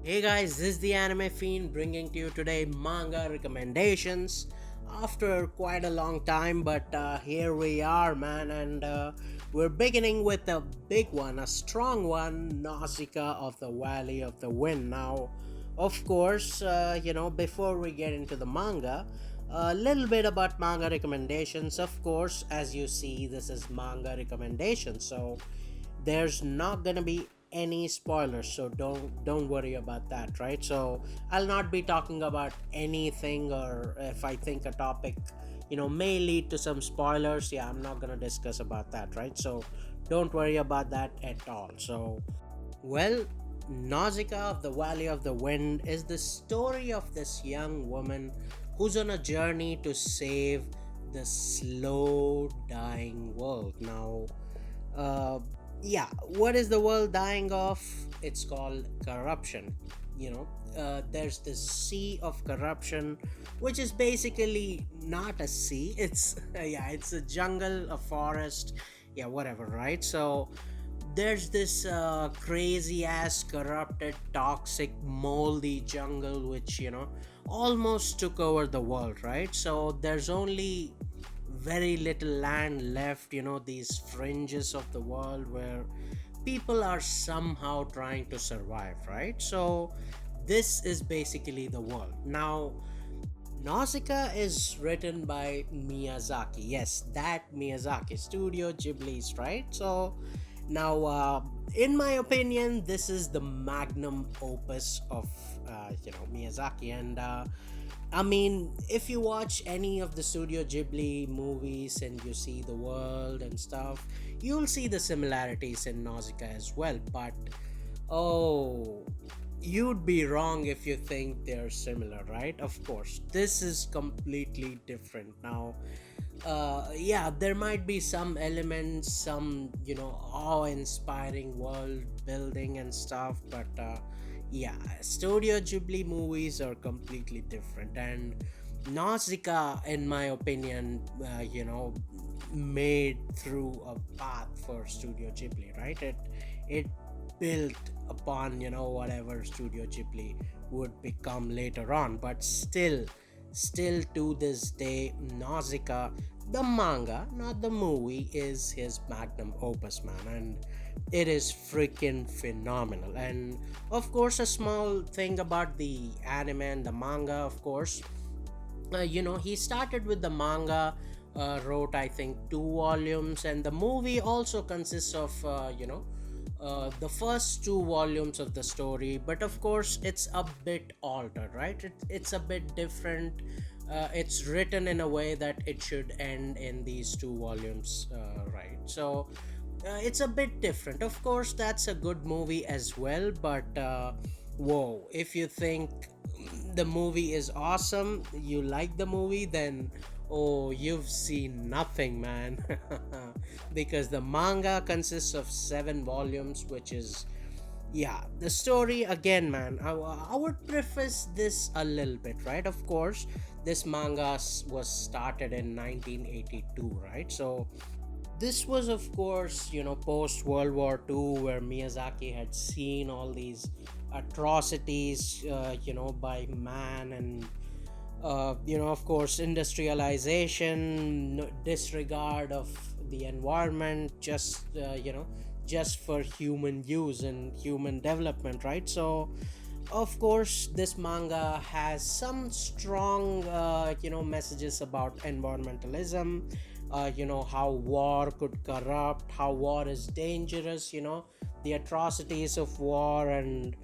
Hey guys, this is the Anime Fiend bringing to you today Manga Recommendations. After quite a long time, but here we are, man, and we're beginning with a big one, a strong one, Nausicaa of the Valley of the Wind. Now, of course, before we get into the manga, a little bit about manga recommendations. Of course, as you see, this is manga recommendations, so there's not gonna be any spoilers, so don't worry about that, right? So I'll not be talking about anything, or if I think a topic may lead to some spoilers, yeah, I'm not gonna discuss about that, right? So don't worry about that at all. So, well, Nausicaa of the Valley of the Wind is the story of this young woman who's on a journey to save the slow dying world. Now, uh, yeah, what is the world dying of? It's called corruption. There's this sea of corruption, which is basically not a sea. It's yeah, it's a jungle, a forest, yeah, whatever, right? So there's this crazy ass corrupted toxic moldy jungle which almost took over the world, right? So there's only very little land left, these fringes of the world where people are somehow trying to survive, right? So this is basically the world. Now, Nausicaa is written by Miyazaki. Yes, that Miyazaki, Studio Ghibli's, right? So now, in my opinion, this is the magnum opus of Miyazaki, and I mean, if you watch any of the Studio Ghibli movies and you see the world and stuff, you'll see the similarities in Nausicaa as well. But oh, you'd be wrong if you think they're similar, right? Of course, this is completely different. Now, yeah, there might be some elements, some awe-inspiring world building and stuff, but yeah, Studio Ghibli movies are completely different, and Nausicaa, in my opinion, made through a path for Studio Ghibli, right? It built upon whatever Studio Ghibli would become later on, but still to this day, Nausicaa, the manga, not the movie, is his magnum opus, man, and it is freaking phenomenal. And of course, a small thing about the anime and the manga, of course, he started with the manga, wrote I think 2 volumes, and the movie also consists of the first 2 volumes of the story, but of course it's a bit altered, right? It's a bit different. It's written in a way that it should end in these 2 volumes, right? So it's a bit different. Of course, that's a good movie as well, but whoa, if you think the movie is awesome, you like the movie, then oh, you've seen nothing, man. Because the manga consists of 7 volumes, which is, yeah, the story again, man. I would preface this a little bit, right? Of course, this manga was started in 1982, right? So this was, of course, post World War II, where Miyazaki had seen all these atrocities, by man, and of course, industrialization, disregard of the environment, just for human use and human development, right? So of course, this manga has some strong messages about environmentalism, how war could corrupt, how war is dangerous, the atrocities of war, and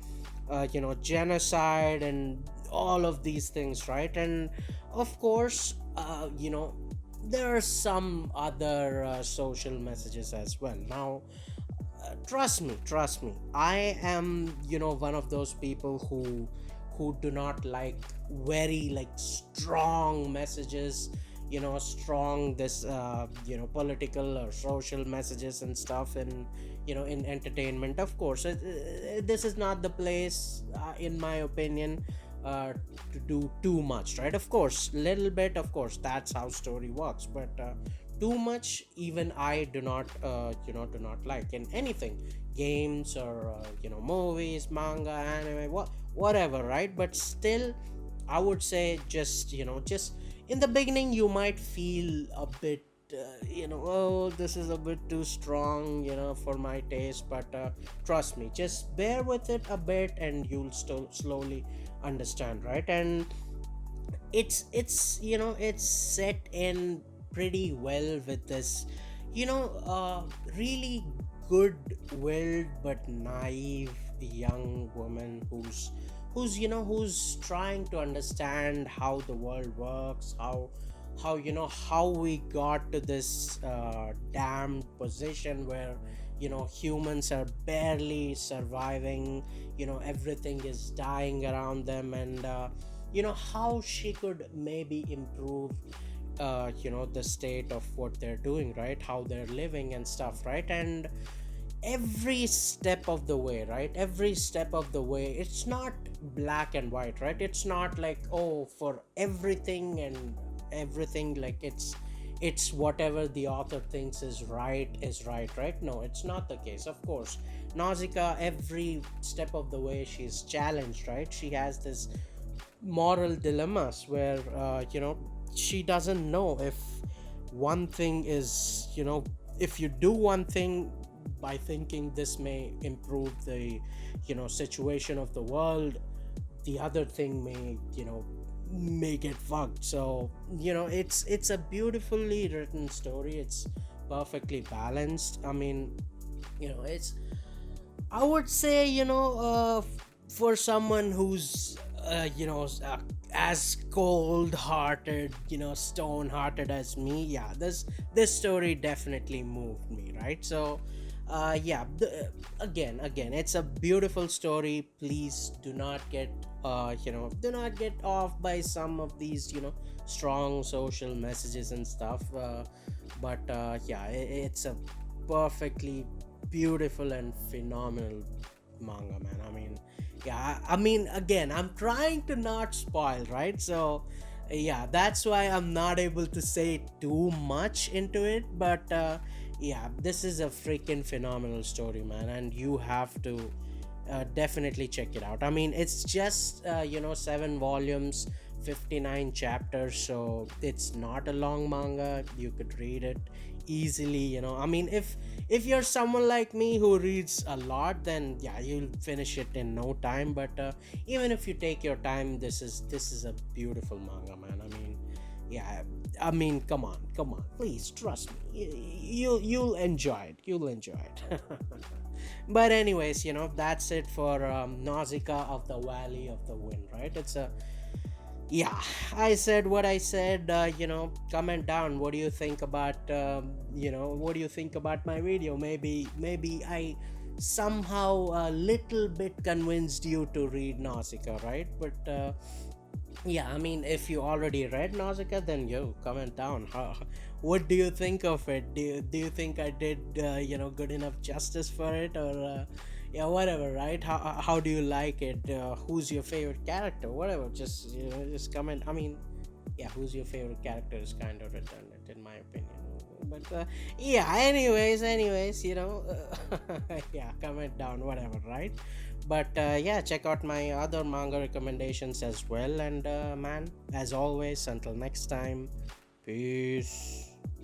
genocide, and all of these things, right? And of course, there are some other social messages as well. Now, trust me, I am one of those people who do not like very like strong messages, strong this political or social messages and stuff, and in entertainment. Of course, this is not the place, in my opinion, to do too much, right? Of course, little bit, of course, that's how story works, but too much, even I do not like in anything. games or movies, manga, anime, whatever, right? But still, I would say, just in the beginning you might feel a bit oh, this is a bit too strong, for my taste. But trust me, just bear with it a bit and you'll still slowly understand, right? And it's set in pretty well with this really good willed but naive young woman who's trying to understand how the world works, how we got to this damned position where humans are barely surviving, everything is dying around them. And how she could maybe improve the state of what they're doing, right? How they're living and stuff, right? And every step of the way, right? Every step of the way, it's not black and white, right? It's not like, oh, for everything and everything, like it's whatever the author thinks is right, right? No, it's not the case. Of course, Nausicaa, every step of the way she's challenged, right? She has this moral dilemmas where she doesn't know if one thing is, if you do one thing by thinking this may improve the situation of the world, the other thing may make it fucked. So it's a beautifully written story. It's perfectly balanced. I mean, it's, I would say, for someone who's as cold-hearted, stone-hearted as me, yeah, this story definitely moved me, right? So, yeah, again, it's a beautiful story. Please do not get off by some of these, strong social messages and stuff. But yeah, it's a perfectly beautiful and phenomenal manga, man. I mean, yeah, I mean, again, I'm trying to not spoil, right? So yeah, that's why I'm not able to say too much into it. But yeah, this is a freaking phenomenal story, man, and you have to definitely check it out. I mean, it's just 7 volumes, 59 chapters, so it's not a long manga. You could read it easily. I mean, if you're someone like me who reads a lot, then yeah, you'll finish it in no time. But even if you take your time, this is a beautiful manga, man. I mean, yeah, I mean, come on, please trust me. You'll enjoy it. But anyways, that's it for Nausicaa of the Valley of the Wind, right? It's a, yeah, I said what I said. Comment down, what do you think about what do you think about my video? Maybe I somehow a little bit convinced you to read Nausicaa, right? But yeah, I mean, if you already read Nausicaa, then comment down. What do you think of it? Do you think I did good enough justice for it? Or yeah, whatever, right? How do you like it? Who's your favorite character? Whatever, just comment. I mean, yeah, who's your favorite character is kind of redundant in my opinion. But yeah, anyways, yeah, comment down, whatever, right? But yeah, check out my other manga recommendations as well. And man, as always, until next time, peace.